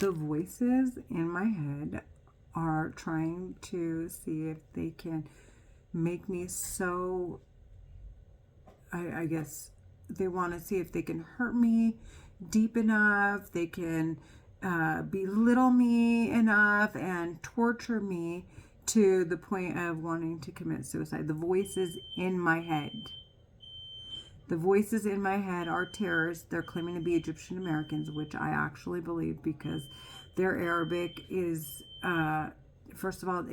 the voices in my head are trying to see if they can make me so, I guess they want to see if they can hurt me deep enough, they can belittle me enough and torture me to the point of wanting to commit suicide. The voices in my head. The voices in my head are terrorists. They're claiming to be Egyptian Americans, which I actually believe because their Arabic is, first of all,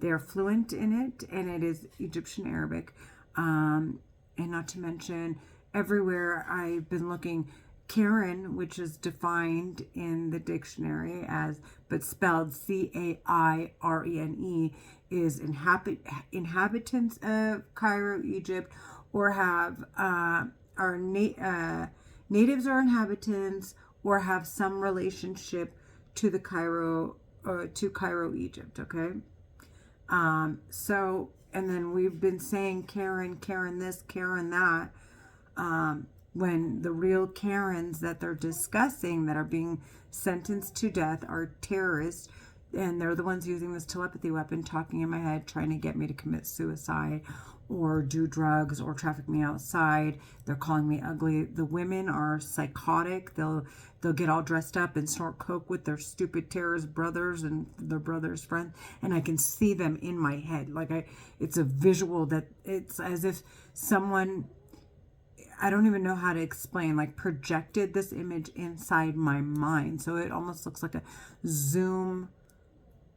they're fluent in it, and it is Egyptian Arabic. And not to mention, everywhere I've been looking, Karen, which is defined in the dictionary as, but spelled Cairene, is inhabitants of Cairo, Egypt, or have natives or inhabitants, or have some relationship to the Cairo Egypt. Okay, so and then we've been saying Karen this, Karen that. When the real Karens that they're discussing that are being sentenced to death are terrorists, and they're the ones using this telepathy weapon, talking in my head, trying to get me to commit suicide or do drugs or traffic me outside. They're calling me ugly. The women are psychotic. They'll get all dressed up and snort coke with their stupid terrorist brothers and their brothers' friends, and I can see them in my head. It's a visual that it's as if someone, I don't even know how to explain, projected this image inside my mind. So it almost looks like a Zoom,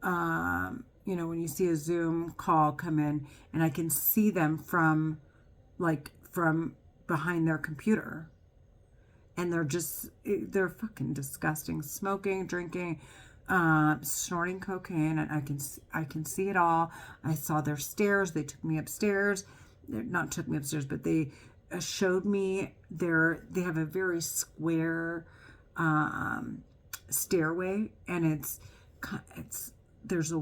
when you see a Zoom call come in, and I can see them from behind their computer. And they're fucking disgusting. Smoking, drinking, snorting cocaine, and I can see it all. I saw their stairs. They took me upstairs. Not took me upstairs, but they showed me they have a very square stairway, and there's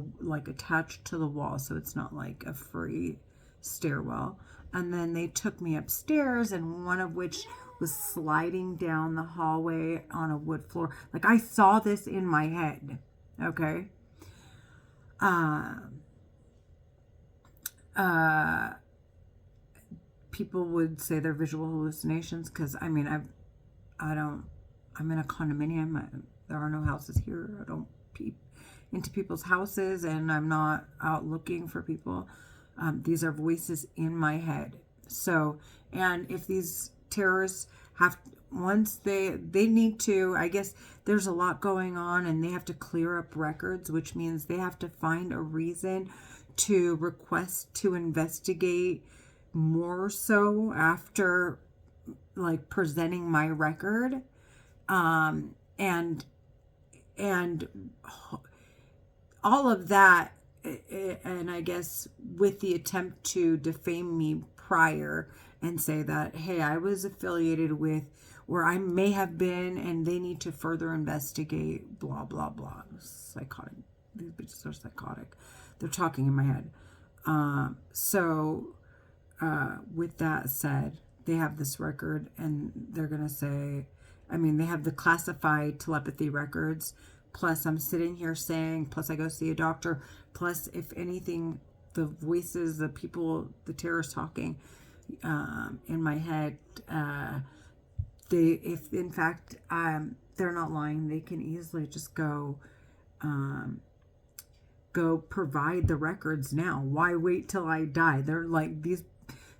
attached to the wall, so it's not like a free stairwell. And then they took me upstairs, and one of which was sliding down the hallway on a wood floor. I saw this in my head. Okay. People would say they're visual hallucinations because I'm in a condominium. There are no houses here. I don't peep into people's houses, and I'm not out looking for people. These are voices in my head. So, and if these terrorists once they need to, I guess there's a lot going on, and they have to clear up records, which means they have to find a reason to request to investigate more so after presenting my record, and all of that, and I guess with the attempt to defame me prior and say that, hey, I was affiliated with, or I may have been, and they need to further investigate, blah blah blah. Psychotic. These bitches are psychotic. They're talking in my head. With that said, they have this record, and they're going to say, they have the classified telepathy records, plus I'm sitting here saying, plus I go see a doctor, plus if anything, the voices, the people, the terrorists talking in my head, if in fact they're not lying, they can easily just go provide the records now. Why wait till I die? They're these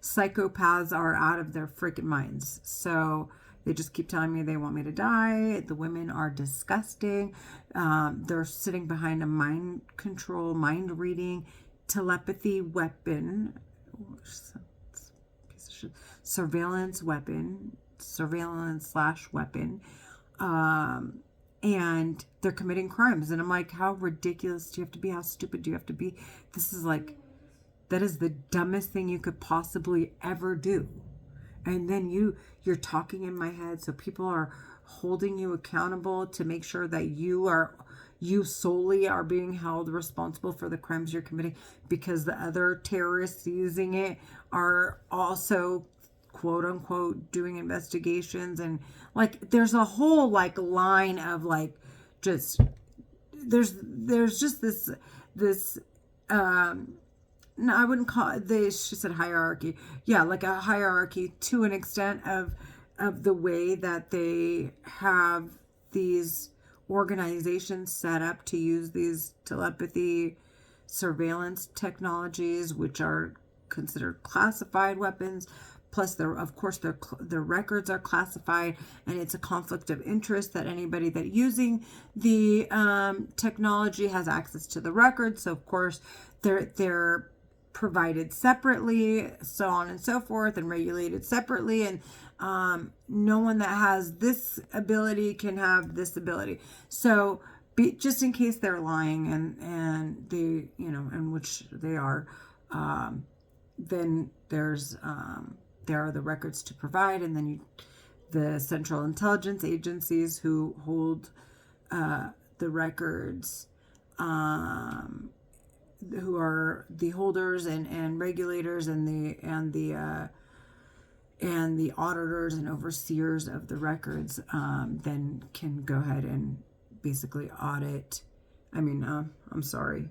psychopaths are out of their freaking minds. So they just keep telling me they want me to die. The women are disgusting. They're sitting behind a mind control, mind reading, telepathy weapon, surveillance /weapon. And they're committing crimes. And I'm like, how ridiculous do you have to be? How stupid do you have to be? This is that is the dumbest thing you could possibly ever do. And then you're talking in my head, so people are holding you accountable to make sure that you solely are being held responsible for the crimes you're committing, because the other terrorists using it are also quote unquote doing investigations, and there's a whole line of just there's just this no, I wouldn't call it, she said hierarchy. Yeah, like a hierarchy to an extent of the way that they have these organizations set up to use these telepathy surveillance technologies, which are considered classified weapons. Plus, of course, their records are classified, and it's a conflict of interest that anybody that using the technology has access to the records. So, of course, they're provided separately, so on and so forth, and regulated separately. And no one that has this ability can have this ability. So, just in case they're lying, and they, and which they are, then there are the records to provide, and then the central intelligence agencies who hold the records, who are the holders and regulators and the auditors and overseers of the records, then can go ahead and basically audit. I'm sorry.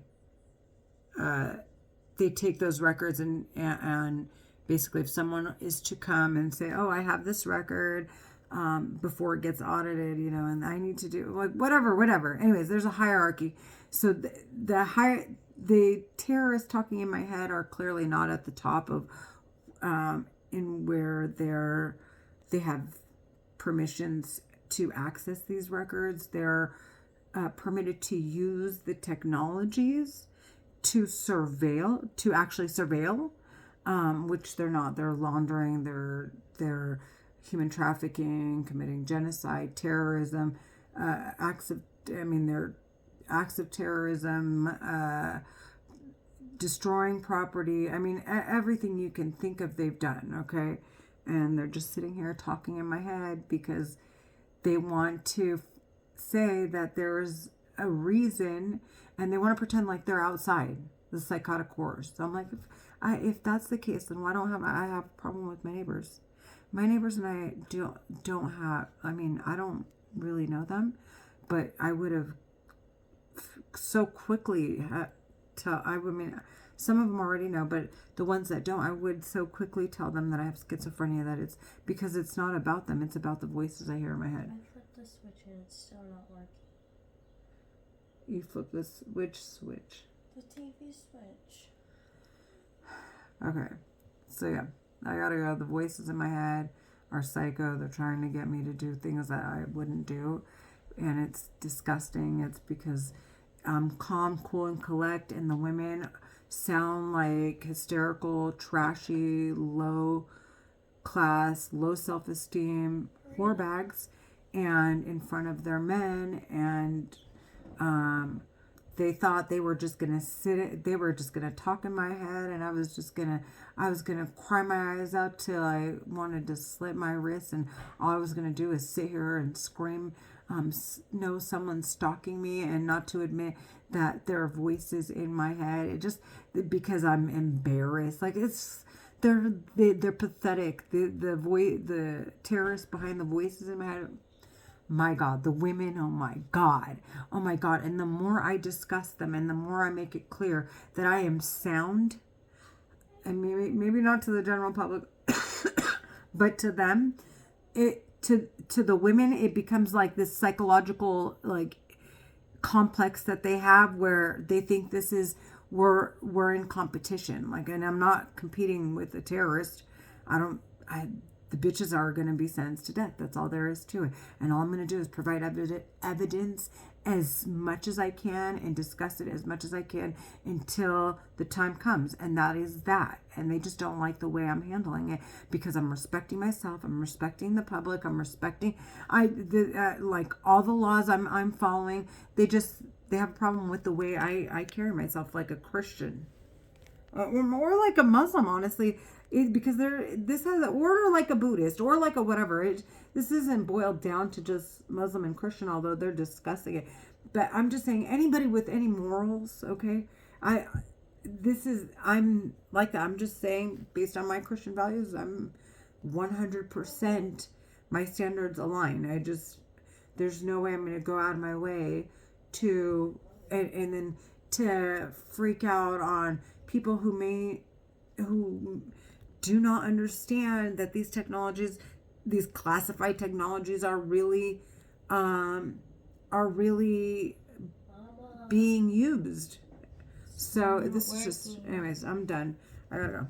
They take those records and basically, if someone is to come and say, "Oh, I have this record," before it gets audited, and I need to do like whatever. Anyways, there's a hierarchy. So the terrorists talking in my head are clearly not at the top of, in where they have permissions to access these records. They're permitted to use the technologies to actually surveil. Which they're not. They're laundering, they're human trafficking, committing genocide, terrorism, they're acts of terrorism, destroying property. Everything you can think of, they've done. Okay, and they're just sitting here talking in my head because they want to say that there's a reason, and they want to pretend like they're outside the psychotic horrors. So I'm like, if that's the case, then why don't I have a problem with my neighbors? My neighbors and I don't have. I don't really know them, but I would have so quickly some of them already know, but the ones that don't, I would so quickly tell them that I have schizophrenia, that it's because it's not about them, it's about the voices I hear in my head. I flipped the switch and it's still not working. You flip this which switch? The TV switch. Okay, so yeah, I gotta go. The voices in my head are psycho. They're trying to get me to do things that I wouldn't do, and it's disgusting. It's because I'm calm, cool, and collect, and the women sound like hysterical, trashy, low class, low self-esteem whore bags, and in front of their men, and they thought they were just gonna they were just gonna talk in my head, and I was gonna cry my eyes out till I wanted to slit my wrists, and all I was gonna do is sit here and scream, know someone's stalking me, and not to admit that there are voices in my head. It just, because I'm embarrassed. Like, they're pathetic. The terrorists behind the voices in my head. My God, the women, oh my God. And the more I discuss them, and the more I make it clear that I am sound, and maybe not to the general public, but to them, to the women, it becomes like this psychological complex that they have, where they think this is, we're in competition. And I'm not competing with a terrorist. The bitches are going to be sentenced to death. That's all there is to it. And all I'm going to do is provide evidence as much as I can and discuss it as much as I can until the time comes. And that is that. And they just don't like the way I'm handling it, because I'm respecting myself. I'm respecting the public. I'm respecting all the laws I'm following. They have a problem with the way I carry myself, like a Christian. Or like a Muslim, honestly. Because this has, or like a Buddhist, or like a whatever. This isn't boiled down to just Muslim and Christian, although they're discussing it. But I'm just saying, anybody with any morals, okay? I'm like that. I'm just saying, based on my Christian values, I'm 100%, my standards align. there's no way I'm going to go out of my way to, and then to freak out on people who do not understand that these technologies, these classified technologies are really being used. So this is just, anyways, I'm done. I gotta go.